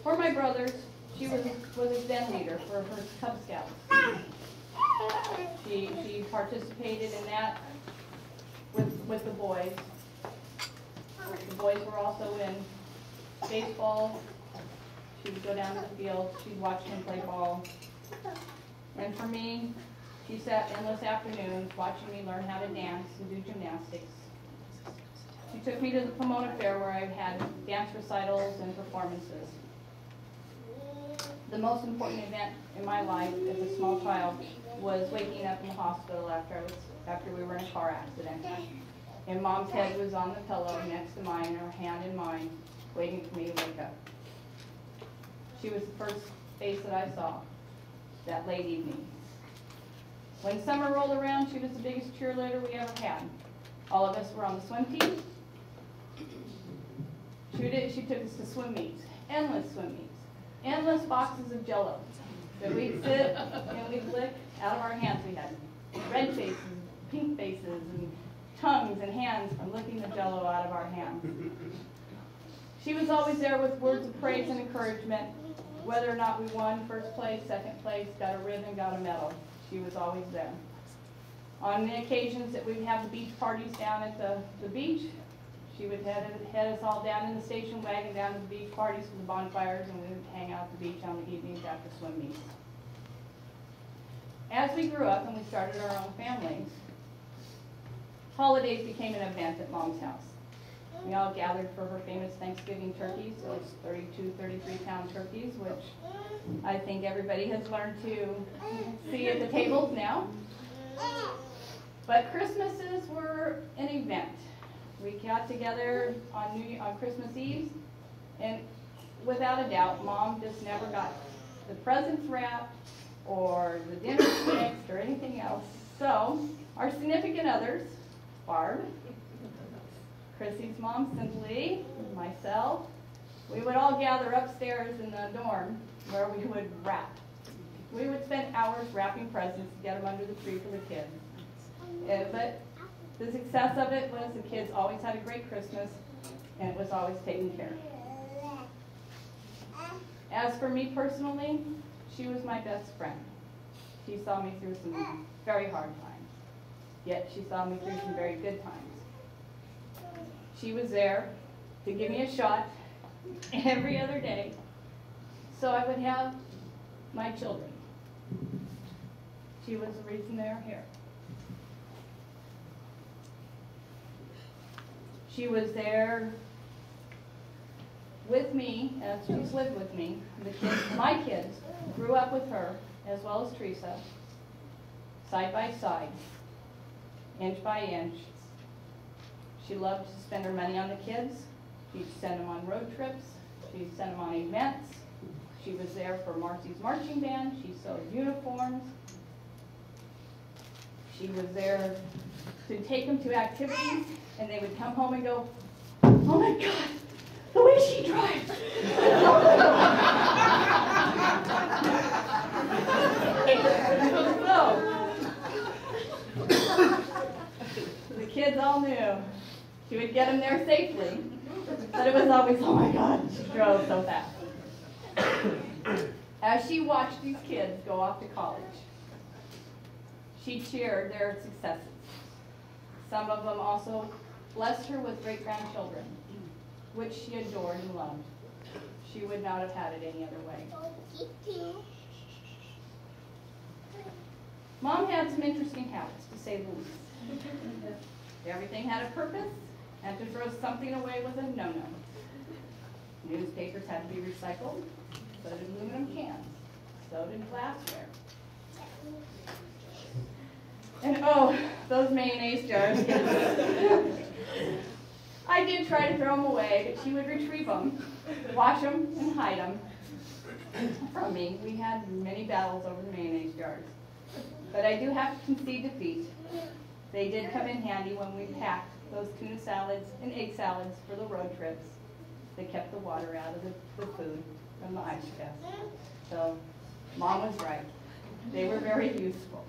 For my brothers, she was a den leader for her Cub Scouts. She participated in that with the boys. The boys were also in baseball. She would go down to the field. She'd watch them play ball. And for me, she sat endless afternoons watching me learn how to dance and do gymnastics. She took me to the Pomona Fair where I had dance recitals and performances. The most important event in my life as a small child was waking up in the hospital after we were in a car accident. And Mom's head was on the pillow next to mine, her hand in mine, waiting for me to wake up. She was the first face that I saw that late evening. When summer rolled around, she was the biggest cheerleader we ever had. All of us were on the swim team. She took us to swim meets, endless swim meets, endless boxes of Jell-O that we'd sit and we'd lick out of our hands. We had red faces, pink faces, and tongues and hands from licking the Jell-O out of our hands. She was always there with words of praise and encouragement, whether or not we won first place, second place, got a ribbon, got a medal. She was always there. On the occasions that we'd have the beach parties down at the beach, she would head us all down in the station wagon down to the beach parties for the bonfires, and we would hang out at the beach on the evenings after swim meets. As we grew up and we started our own families, holidays became an event at Mom's house. We all gathered for her famous Thanksgiving turkeys, those 32, 33-pound turkeys, which I think everybody has learned to see at the tables now. But Christmases were an event. We got together on Christmas Eve, and without a doubt, Mom just never got the presents wrapped or the dinner fixed or anything else. So our significant others, Barb, Chrissy's mom, Cynthia, myself, we would all gather upstairs in the dorm where we would wrap. We would spend hours wrapping presents to get them under the tree for the kids. But the success of it was the kids always had a great Christmas, and it was always taken care of. As for me personally, she was my best friend. She saw me through some very hard times, yet she saw me through some very good times. She was there to give me a shot every other day so I would have my children. She was the reason they're here. She was there with me, as she's lived with me. The kids, my kids, grew up with her, as well as Teresa, side by side, inch by inch. She loved to spend her money on the kids. She'd send them on road trips. She'd send them on events. She was there for Marcy's marching band. She sewed uniforms. She was there to take them to activities, and they would come home and go, "Oh my God, the way she drives." So, the kids all knew she would get them there safely, but it was always, "Oh my God, she drove so fast." As she watched these kids go off to college, she cheered their successes. Some of them also blessed her with great-grandchildren, which she adored and loved. She would not have had it any other way. Mom had some interesting habits, to say the least. Everything had a purpose, and to throw something away was a no-no. Newspapers had to be recycled, so did aluminum cans, so did glassware. And oh, those mayonnaise jars. I did try to throw them away, but she would retrieve them, wash them, and hide them from me. We had many battles over the mayonnaise jars. But I do have to concede defeat. They did come in handy when we packed those tuna salads and egg salads for the road trips. They kept the water out of the food from the ice chest. So Mom was right. They were very useful.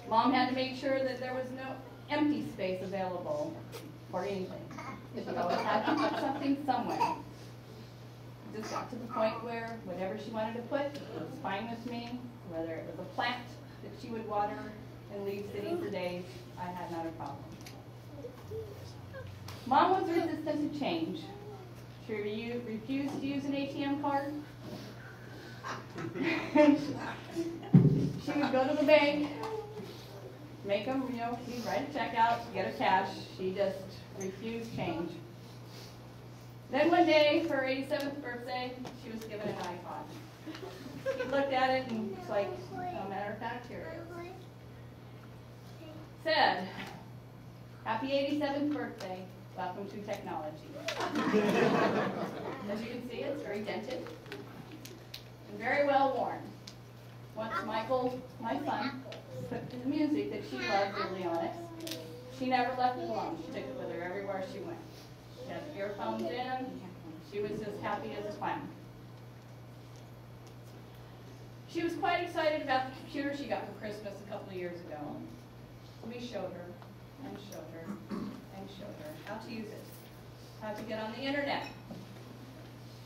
Mom had to make sure that there was no empty space available for anything. She always had to put something somewhere. It just got to the point where whatever she wanted to put was fine with me, whether it was a plant that she would water and leave sitting for days, I had not a problem. Mom was resistant to change. She refused to use an ATM card. She would go to the bank, make them, she'd write a check out, get her cash. She just refused change. Then one day, for her 87th birthday, she was given an icon. She looked at it and it's like, no matter of fact, here it is. Said, happy 87th birthday, welcome to technology. As you can see, it's very dented and very well worn. Once Michael, my son, put the music that she loved really on it, she never left it alone. She took it with her everywhere she went. She had the earphones in. She was just happy as a clown. She was quite excited about the computer she got for Christmas a couple of years ago. We showed her and showed her and showed her how to use it, how to get on the internet.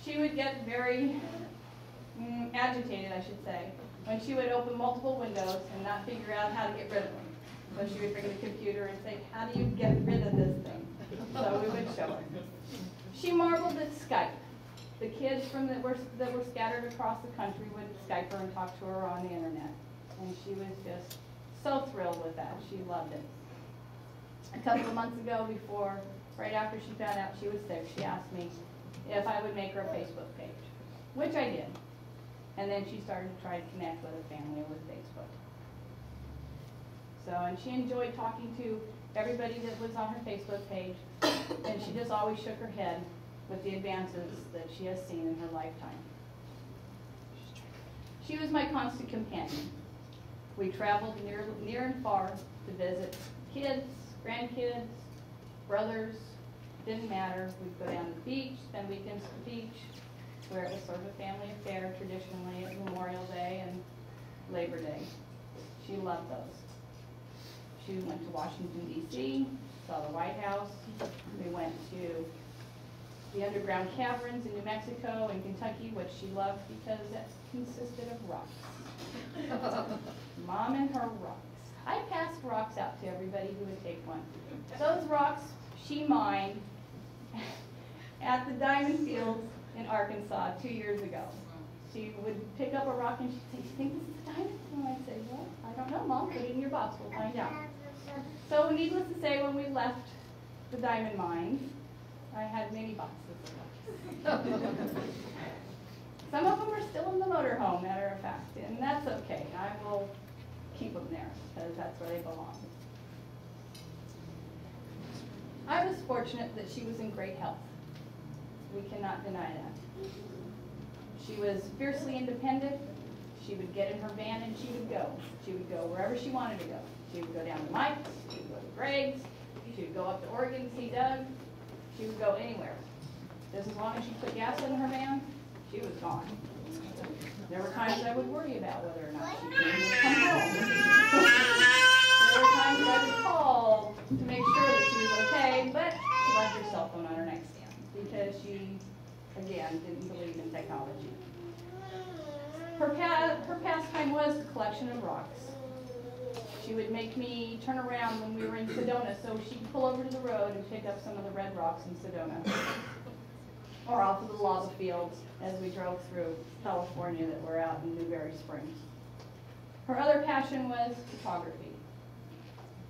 She would get very agitated, I should say, when she would open multiple windows and not figure out how to get rid of them. So she would bring the computer and say, how do you get rid of this thing? So we would show her. She marveled at Skype. The kids that were scattered across the country would Skype her and talk to her on the internet. And she was just so thrilled with that. She loved it. A couple of months ago, right after she found out she was sick, she asked me if I would make her a Facebook page, which I did. And then she started to try to connect with her family with Facebook. So, and she enjoyed talking to everybody that was on her Facebook page, and she just always shook her head with the advances that she has seen in her lifetime. She was my constant companion. We traveled near and far to visit kids, grandkids, brothers, didn't matter. We'd go down to the beach, spend weekends at the beach, where it was sort of a family affair traditionally at Memorial Day and Labor Day. She loved those. She went to Washington, D.C., saw the White House. We went to the underground caverns in New Mexico and Kentucky, which she loved because that consisted of rocks. Mom and her rocks. I passed rocks out to everybody who would take one. Those rocks she mined at the diamond fields in Arkansas 2 years ago. She would pick up a rock and she'd say, "You think this is a diamond?" And I'd say, "Well, I don't know, Mom. Put it in your box. We'll find out." So needless to say, when we left the diamond mine, I had many boxes of rocks. Some of them are still in the motorhome, matter of fact, and that's okay. I will keep them there because that's where they belong. I was fortunate that she was in great health. We cannot deny that. She was fiercely independent. She would get in her van and she would go. She would go wherever she wanted to go. She would go down to Mike's, she would go to Greg's, she would go up to Oregon to see Doug. She would go anywhere. Just as long as she put gas in her van, she was gone. There were times I would worry about whether or not she would come home. There were times I would call to make sure that she was okay, but she left her cell phone on her nightstand because she, again, didn't believe in technology. Her pastime was the collection of rocks. She would make me turn around when we were in Sedona so she could pull over to the road and pick up some of the red rocks in Sedona. Or off of the lava fields as we drove through California that were out in Newberry Springs. Her other passion was photography.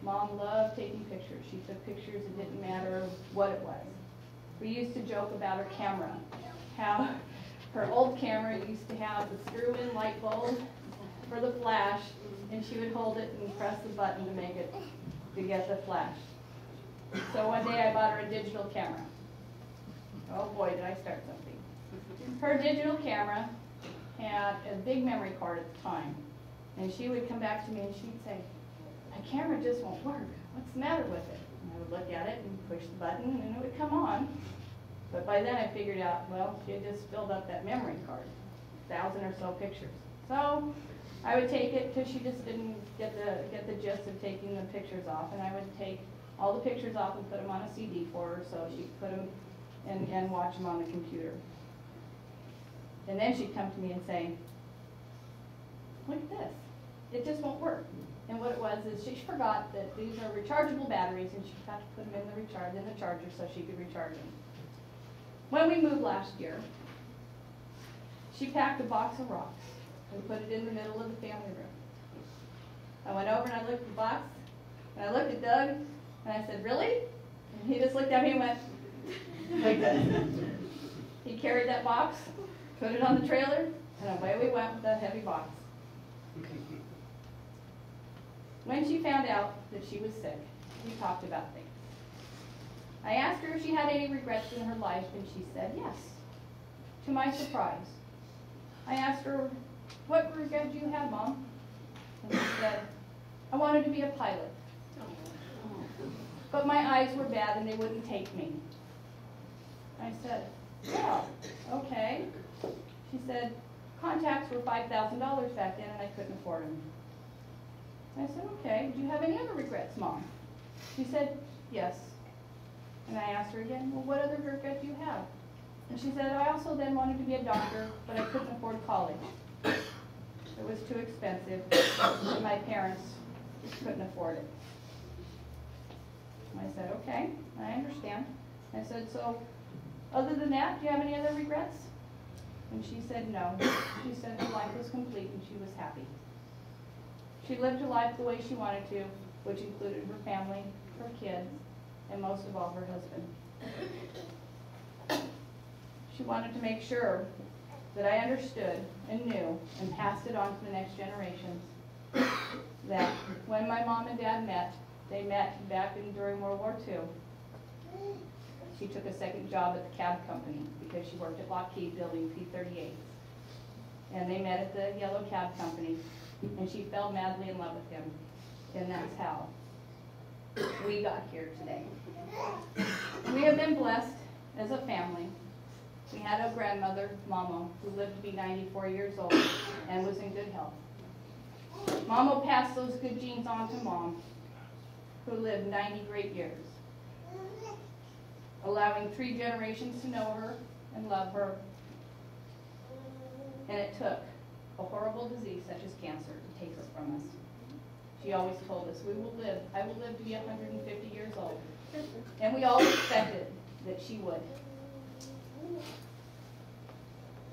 Mom loved taking pictures. She took pictures, it didn't matter what it was. We used to joke about her camera, how her old camera used to have the screw-in light bulb for the flash, and she would hold it and press the button to make it, to get the flash. So one day I bought her a digital camera. Oh boy, did I start something. Her digital camera had a big memory card at the time, and she would come back to me and she'd say, "My camera just won't work. What's the matter with it?" And I would look at it and push the button and it would come on. But by then I figured out, well, she had just filled up that memory card, 1,000 or so pictures. So I would take it because she just didn't get the gist of taking the pictures off, and I would take all the pictures off and put them on a CD for her so she could put them and watch them on the computer. And then she'd come to me and say, look at this, it just won't work. And what it was is she forgot that these are rechargeable batteries, and she forgot to put them in the charger so she could recharge them. When we moved last year, she packed a box of rocks and put it in the middle of the family room. I went over and I looked at the box, and I looked at Doug, and I said, really? And he just looked at me and went like this. He carried that box, put it on the trailer, and away we went with that heavy box. When she found out that she was sick, we talked about things. I asked her if she had any regrets in her life, and she said yes, to my surprise. I asked her, what regret do you have, Mom? And she said, I wanted to be a pilot. But my eyes were bad and they wouldn't take me. I said, well, okay. She said, contacts were $5,000 back then and I couldn't afford them. I said, okay, do you have any other regrets, Mom? She said, yes. And I asked her again, well, what other regret do you have? And she said, I also then wanted to be a doctor, but I couldn't afford college. It was too expensive, and my parents couldn't afford it. I said, okay, I understand. I said, so other than that, do you have any other regrets? And she said no. She said her life was complete and she was happy. She lived her life the way she wanted to, which included her family, her kids, and most of all, her husband. She wanted to make sure that I understood and knew and passed it on to the next generations that when my mom and dad met, they met back during World War II. She took a second job at the cab company because she worked at Lockheed building P-38s. And they met at the yellow cab company, and she fell madly in love with him. And that's how we got here today. We have been blessed as a family. We had a grandmother, Mama, who lived to be 94 years old and was in good health. Mama passed those good genes on to Mom, who lived 90 great years, allowing 3 generations to know her and love her. And it took a horrible disease such as cancer to take her from us. She always told us, I will live to be 150 years old. And we all expected that she would.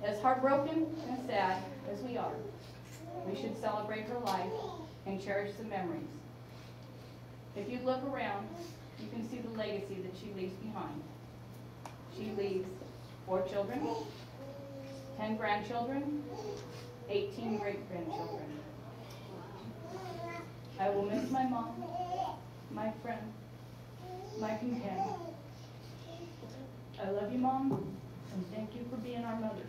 As heartbroken and sad as we are, we should celebrate her life and cherish the memories. If you look around, you can see the legacy that she leaves behind. She leaves 4 children, 10 grandchildren, 18 great-grandchildren. I will miss my mom, my friend, my companion. I love you, Mom, and thank you for being our mother.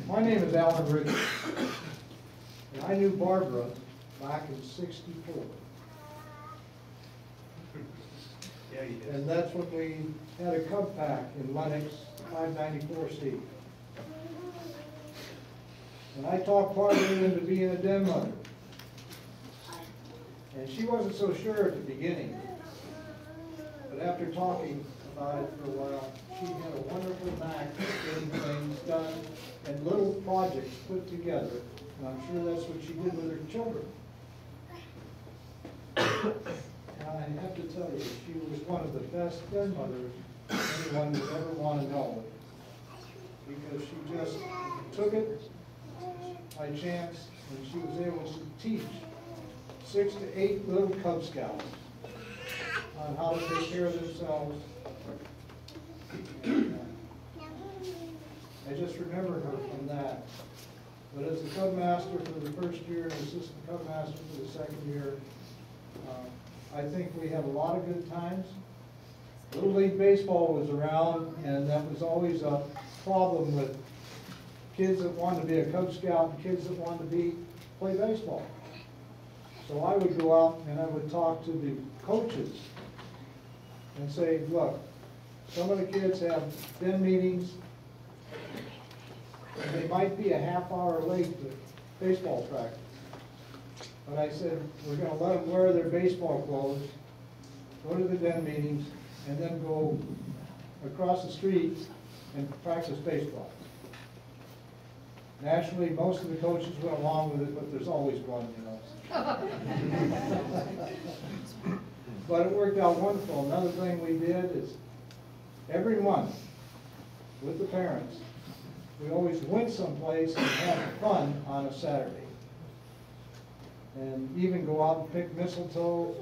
My name is Alan Richards, and I knew Barbara back in '64. Yeah, you did. And that's when we had a Cub Pack in Lennox 594C. And I talked Barbara into being a den mother. And she wasn't so sure at the beginning. But after talking about it for a while, she had a wonderful knack of getting things done and little projects put together. And I'm sure that's what she did with her children. And I have to tell you, she was one of the best den mothers anyone would ever want to know. Because she just took it by chance, and she was able to teach 6 to 8 little Cub Scouts on how to take care of themselves. I just remember her from that. But as a Cub Master for the first year and Assistant Cub Master for the second year, I think we had a lot of good times. Little League Baseball was around, and that was always a problem with kids that wanted to be a Cub Scout and kids that wanted to play baseball. So I would go out and I would talk to the coaches and say, look, some of the kids have been meetings, and they might be a half hour late to baseball practice. But I said, we're gonna let them wear their baseball clothes, go to the den meetings, and then go across the street and practice baseball. Naturally, most of the coaches went along with it, but there's always one, you know. But it worked out wonderful. Another thing we did is every month with the parents, we always went someplace and had fun on a Saturday. And even go out and pick mistletoe,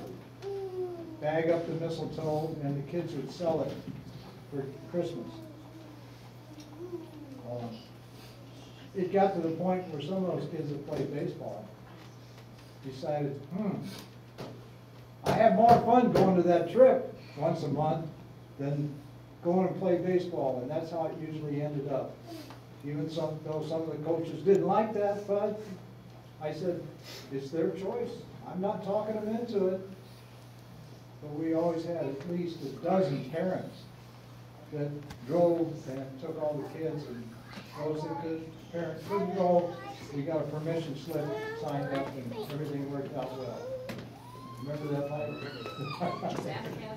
bag up the mistletoe, and the kids would sell it for Christmas. It got to the point where some of those kids that played baseball decided, I have more fun going to that trip once a month than going and play baseball, and that's how it usually ended up. Even though some of the coaches didn't like that, but I said, it's their choice. I'm not talking them into it. But we always had at least a dozen parents that drove and took all the kids, and those that the parents couldn't go, we got a permission slip signed up and everything worked out well. Remember that, Mike?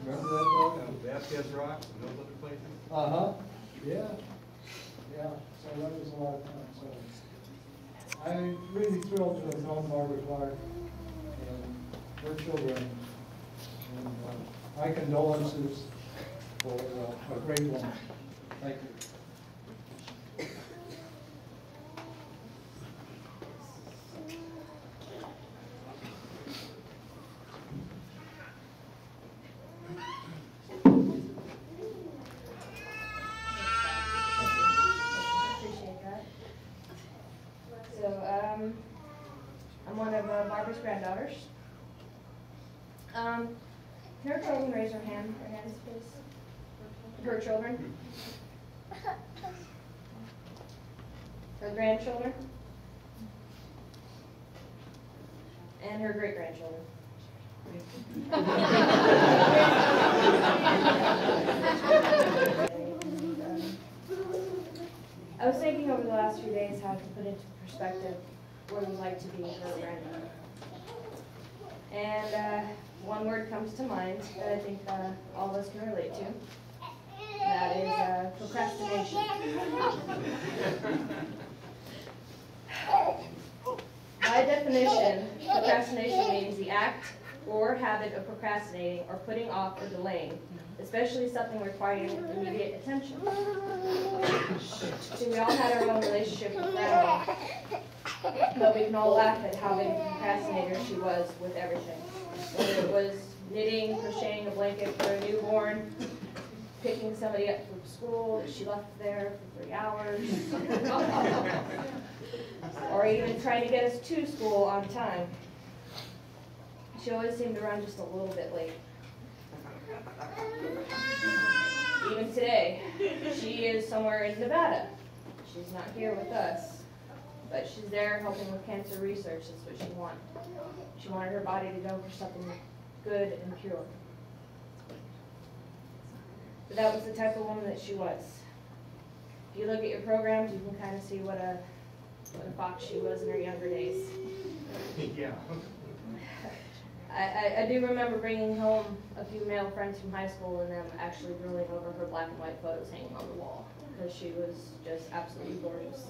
Remember that, Doug? Vasquez Rocks and those other places? Uh-huh, yeah, yeah, so that was a lot of fun, so. I'm really thrilled to have known Margaret Clark and her children, and my condolences for a great woman. Thank you. I'm one of Barbara's granddaughters. Can her children raise their hands, please? Her children? Her grandchildren? And her great-grandchildren? I was thinking over the last few days how to put into perspective what it was like to be her grandmother. And one word comes to mind that I think all of us can relate to. That is procrastination. By definition, procrastination means the act or habit of procrastinating or putting off or delaying, especially something requiring immediate attention. See, we all had our own relationship with Grandma, but we can all laugh at how big a procrastinator she was with everything. Whether it was knitting, crocheting a blanket for a newborn, picking somebody up from school that she left there for 3 hours, or even trying to get us to school on time. She always seemed to run just a little bit late. Even today, she is somewhere in Nevada. She's not here with us, but she's there helping with cancer research. That's what she wanted. She wanted her body to go for something good and pure. But that was the type of woman that she was. If you look at your programs, you can kind of see what a fox she was in her younger days. Yeah. I do remember bringing home a few male friends from high school and them actually drooling over her black and white photos hanging on the wall, because she was just absolutely gorgeous.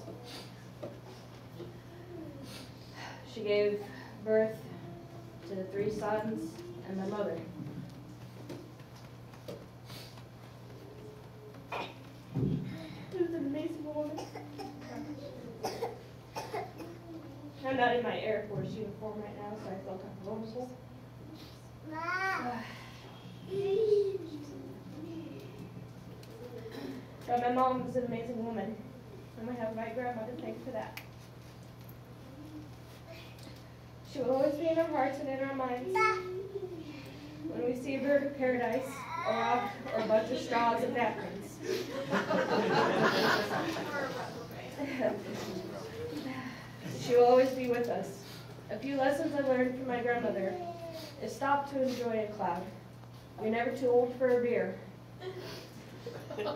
She gave birth to 3 sons and my mother. She was an amazing woman. I'm not in my Air Force uniform right now, so I feel kind of vulnerable. But my mom was an amazing woman, and we have my grandma to thank for that. She will always be in our hearts and in our minds. When we see a bird of paradise, a rock, or a bunch of straws and napkins. few lessons I learned from my grandmother is stop to enjoy a cloud. You're never too old for a beer.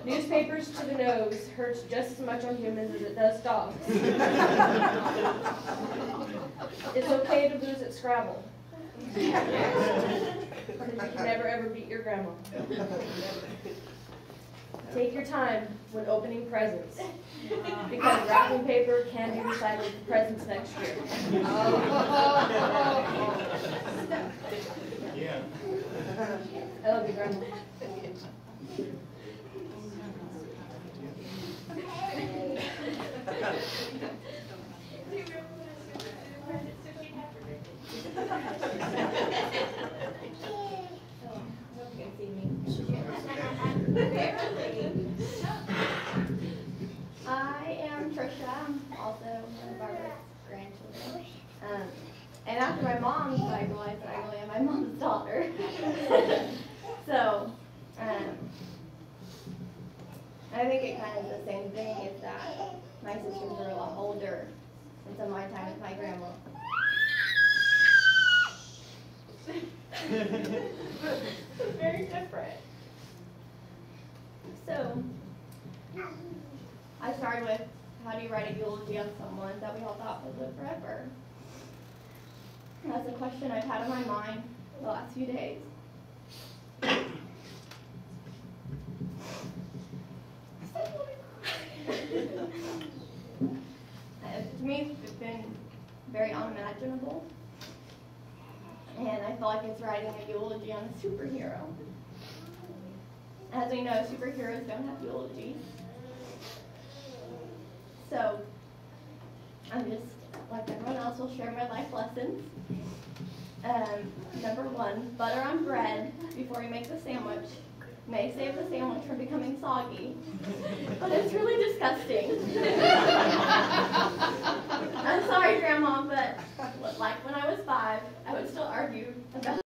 Newspapers to the nose hurts just as much on humans as it does dogs. It's okay to lose at Scrabble. Because you can never ever beat your grandma. Take your time when opening presents, because wrapping paper can be recycled for presents next year. Yeah. I love you, Grandma. I am Trisha. I'm also one of Barbara's grandchildren. And after my mom, I realized that I really am my mom's daughter. So, I think it kind of is the same thing, is that my sisters are a lot older, and so my time with my grandma. Very different. So, I started with, how do you write a eulogy on someone that we all thought would live forever? And that's a question I've had in my mind the last few days. To me, it's been very unimaginable. And I feel like it's writing a eulogy on a superhero. As we know, superheroes don't have eulogies. So, I'm just, like everyone else, will share my life lessons. Number 1, butter on bread before you make the sandwich may save the sandwich from becoming soggy, but it's really disgusting. I'm sorry, Grandma, but like when I was 5, I would still argue about